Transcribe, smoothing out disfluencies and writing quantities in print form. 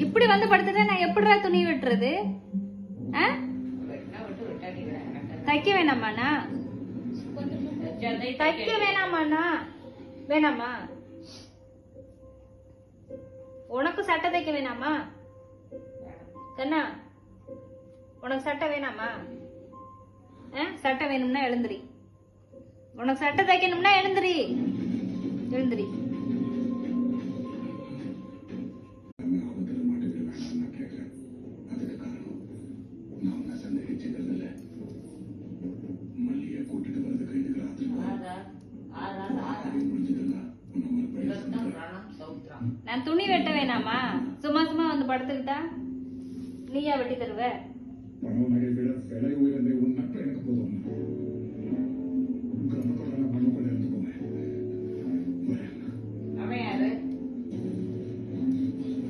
இப்படி வந்து படுத்துட்டா நான் எப்படிடா துணி வெட்டுறது? தைக்க வேணாமாண்ணா? தைக்க வேணாமாண்ணா? வேணாமா? உனக்கு சட்டை தைக்க வேணாமா கண்ணா? உனக்கு சட்டை வேணாமா? சட்டை வேணும்னா எழுந்திரி. உனக்கு சட்டை தைக்கணும்னா எழுந்திரி, எழுந்திரி. நான் துணி வெட்ட வேணாமா? சும்மா சும்மா வந்து படுத்துக்கிட்டா நீயா வெட்டி தருவ?